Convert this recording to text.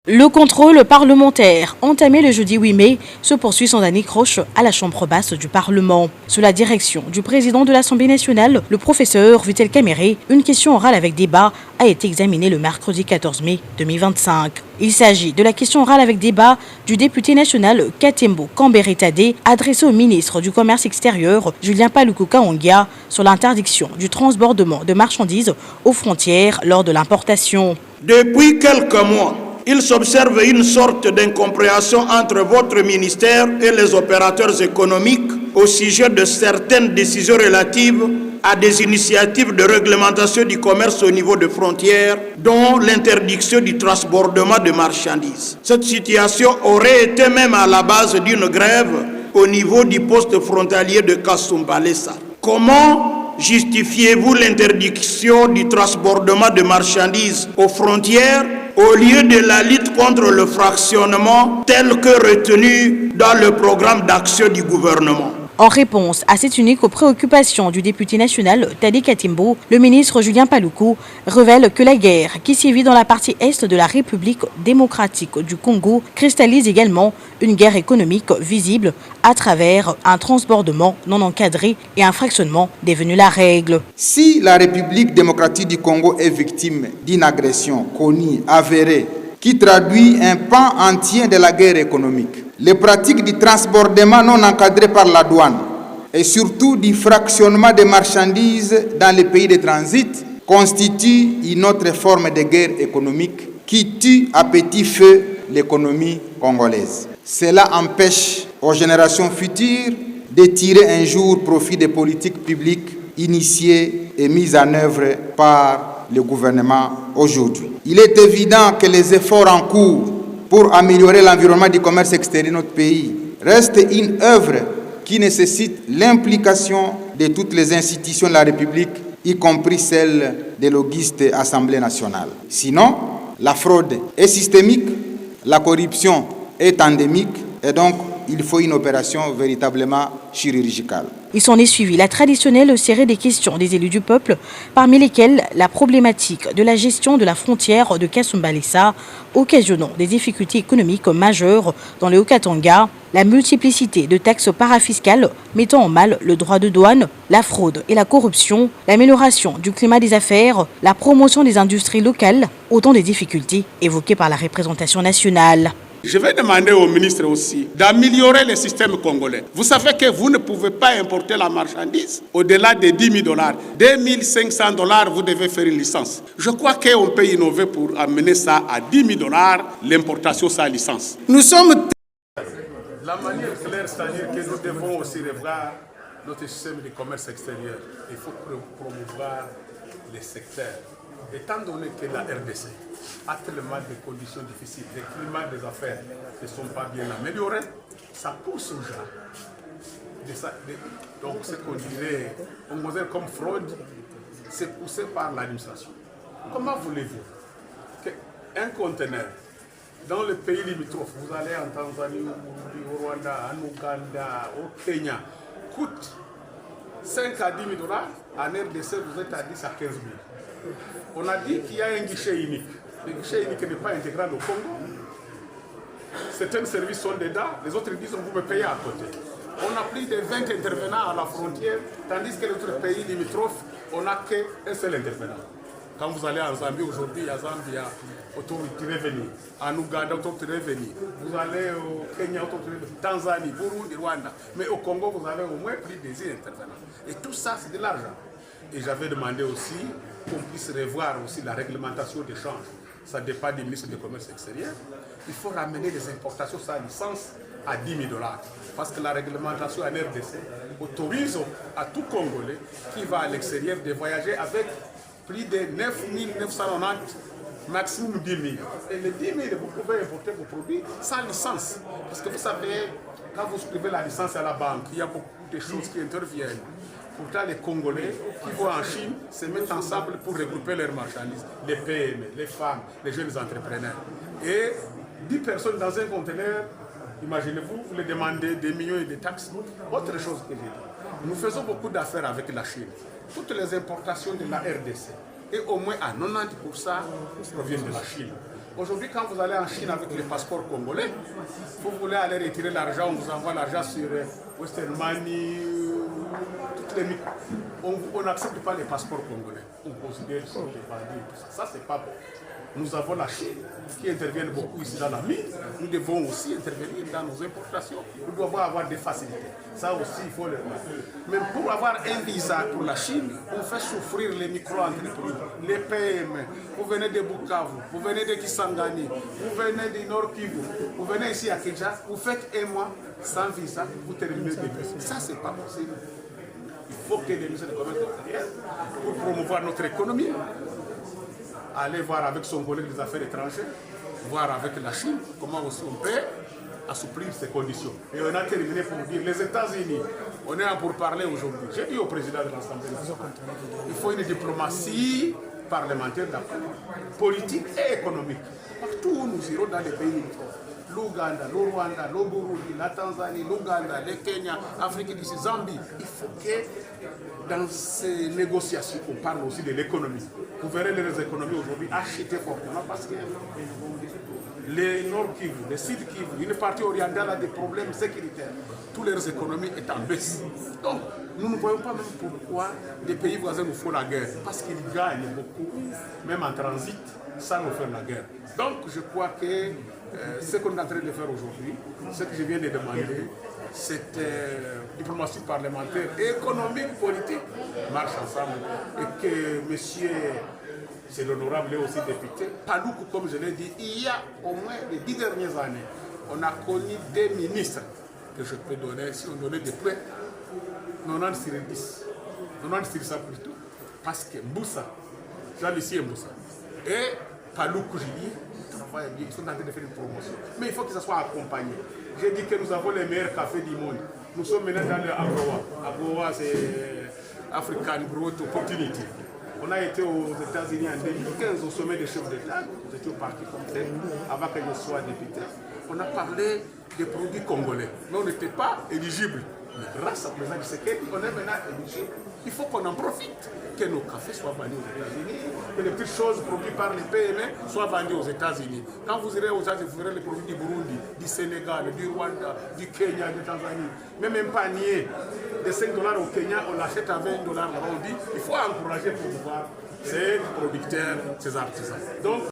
Le contrôle parlementaire, entamé le jeudi 8 mai, se poursuit sans anicroche à la Chambre basse du Parlement. Sous la direction du président de l'Assemblée nationale, le professeur Vital Kamerhe, une question orale avec débat a été examinée le mercredi 14 mai 2025. Il s'agit de la question orale avec débat du député national Katembo Kambere Tade, adressée au ministre du Commerce extérieur Julien Paluku Kahongya sur l'interdiction du transbordement de marchandises aux frontières lors de l'importation. Depuis quelques mois, il s'observe une sorte d'incompréhension entre votre ministère et les opérateurs économiques au sujet de certaines décisions relatives à des initiatives de réglementation du commerce au niveau des frontières, dont l'interdiction du transbordement de marchandises. Cette situation aurait été même à la base d'une grève au niveau du poste frontalier de Kasumbalesa. Comment justifiez-vous l'interdiction du transbordement de marchandises aux frontières au lieu de la lutte contre le fractionnement tel que retenu dans le programme d'action du gouvernement? En réponse à cette unique préoccupation du député national Tade Katembo, le ministre Julien Paluku révèle que la guerre qui sévit dans la partie est de la République démocratique du Congo cristallise également une guerre économique visible à travers un transbordement non encadré et un fractionnement devenu la règle. Si la République démocratique du Congo est victime d'une agression connue, avérée, qui traduit un pan entier de la guerre économique, les pratiques du transbordement non encadré par la douane et surtout du fractionnement des marchandises dans les pays de transit constituent une autre forme de guerre économique qui tue à petit feu l'économie congolaise. Cela empêche aux générations futures de tirer un jour profit des politiques publiques initiées et mises en œuvre par le gouvernement aujourd'hui. Il est évident que les efforts en cours pour améliorer l'environnement du commerce extérieur de notre pays restent une œuvre qui nécessite l'implication de toutes les institutions de la République, y compris celle des logistes Assemblée nationale. Sinon, la fraude est systémique, la corruption est endémique et donc il faut une opération véritablement chirurgicale. Il s'en est suivi la traditionnelle série des questions des élus du peuple, parmi lesquelles la problématique de la gestion de la frontière de Kasumbalesa, occasionnant des difficultés économiques majeures dans le Haut-Katanga, la multiplicité de taxes parafiscales mettant en mal le droit de douane, la fraude et la corruption, l'amélioration du climat des affaires, la promotion des industries locales, autant de difficultés évoquées par la représentation nationale. Je vais demander au ministre aussi d'améliorer le système congolais. Vous savez que vous ne pouvez pas importer la marchandise au-delà de 10 000 $. 2 500 $, vous devez faire une licence. Je crois qu'on peut innover pour amener ça à 10 000 $, l'importation sans licence. Nous sommes... La manière claire, c'est-à-dire que nous devons aussi revoir notre système de commerce extérieur. Il faut promouvoir les secteurs. Étant donné que la RDC a tellement de conditions difficiles, le climat des affaires ne sont pas bien améliorés, ça pousse aux gens. Donc ce qu'on dirait, on considère comme fraude, c'est poussé par l'administration. Comment voulez-vous qu'un conteneur dans le pays limitrophe, vous allez en Tanzanie, au Rwanda, en Ouganda, au Kenya, coûte 5 à 10 000 $, en RDC vous êtes à 10 à 15 000. On a dit qu'il y a un guichet unique. Le guichet unique n'est pas intégral au Congo. Certains services sont dedans, les autres disent vous me payez à côté. On a plus de 20 intervenants à la frontière, tandis que les autres pays limitrophes, on n'a qu'un seul intervenant. Quand vous allez en Zambie aujourd'hui, à Zambie, autorité revenue. En Ouganda, autorité revenue. Vous allez au Kenya, autorité revenue. Tanzanie, Burundi, Rwanda. Mais au Congo, vous avez au moins plus de 10 intervenants. Et tout ça, c'est de l'argent. Et j'avais demandé aussi qu'on puisse revoir aussi la réglementation d'échange. Ça dépend du ministre du Commerce extérieur. Il faut ramener les importations sans licence à 10 000 $. Parce que la réglementation en RDC autorise à tout Congolais qui va à l'extérieur de voyager avec plus de 9 990, maximum 10 000. Et les 10 000, vous pouvez importer vos produits sans licence. Parce que vous savez, quand vous suivez la licence à la banque, il y a beaucoup de choses qui interviennent. Pourtant, les Congolais qui vont en Chine se mettent ensemble pour regrouper leurs marchandises. Les PME, les femmes, les jeunes entrepreneurs. Et 10 personnes dans un conteneur, imaginez-vous, vous les demandez des millions et des taxes. Autre chose que j'ai dit, nous faisons beaucoup d'affaires avec la Chine. Toutes les importations de la RDC, et au moins à 90% proviennent de la Chine. Aujourd'hui, quand vous allez en Chine avec les passeports congolais, vous voulez aller retirer l'argent, on vous envoie l'argent sur Western Money, toutes les on n'accepte pas les passeports congolais. On considère qu'ils sont des bandits. Ça, c'est pas bon. Nous avons la Chine qui intervient beaucoup ici dans la mine. Nous devons aussi intervenir dans nos importations. Nous devons avoir des facilités. Ça aussi, il faut le voir. Mais pour avoir un visa pour la Chine, on fait souffrir les micro-entreprises, les PME. Vous venez de Bukavu, vous venez de Kisangani, vous venez du Nord Kivu, vous venez ici à Kinshasa, vous faites un mois sans visa, vous terminez le pays. Ça, c'est pas possible. Il faut que les ministères de commerce pour promouvoir notre économie, aller voir avec son collègue des affaires étrangères, voir avec la Chine comment aussi on peut assouplir ces conditions. Et on a terminé pour dire, les États-Unis, on est en pourparlers aujourd'hui. J'ai dit au président de l'Assemblée nationale, il faut une diplomatie parlementaire, politique et économique. Partout où nous irons dans les pays limitrophes, l'Ouganda, le Rwanda, le Burundi, la Tanzanie, l'Ouganda, le Kenya, l'Afrique du Sud, Zambie, il faut que dans ces négociations, on parle aussi de l'économie. Vous verrez les économies aujourd'hui acheter fortement parce que les Nord Kivu, les Sud Kivu, une partie orientale a des problèmes sécuritaires. Toutes leurs économies sont en baisse. Donc, nous ne voyons pas même pourquoi les pays voisins nous font la guerre. Parce qu'ils gagnent beaucoup, même en transit, sans nous faire la guerre. Donc, je crois que ce qu'on est en train de faire aujourd'hui, ce que je viens de demander, cette diplomatie parlementaire, économique, politique, marche ensemble. Et que monsieur, c'est l'honorable aussi député, Paloukou, comme je l'ai dit, il y a au moins les 10 dernières années, on a connu des ministres que je peux donner, si on donnait des points, 90 sur 10, 90 sur 100 plutôt, parce que Mboussa, Jean-Lucie Mboussa, et Paloukou, je dis, ils sont en train de faire une promotion. Mais il faut que ça soit accompagné. J'ai dit que nous avons les meilleurs cafés du monde. Nous sommes maintenant dans le Agowa. Agowa, c'est African Growth Opportunity. On a été aux États-Unis en 2015 au sommet des chefs d'État. Nous étions partis comme tel, avant que je sois député. On a parlé des produits congolais. Mais on n'était pas éligible. Mais grâce à président Tshisekedi, on est maintenant éligible. Il faut qu'on en profite, que nos cafés soient vendus aux États-Unis, que les petites choses produites par les PME soient vendues aux États-Unis. Quand vous irez aux États-Unis, vous verrez les produits du Burundi, du Sénégal, du Rwanda, du Kenya, du Tanzanie. Même un panier de 5 $ au Kenya, on l'achète à 20 $. Là, on dit il faut encourager pour pouvoir ces producteurs, ces artisans. Donc,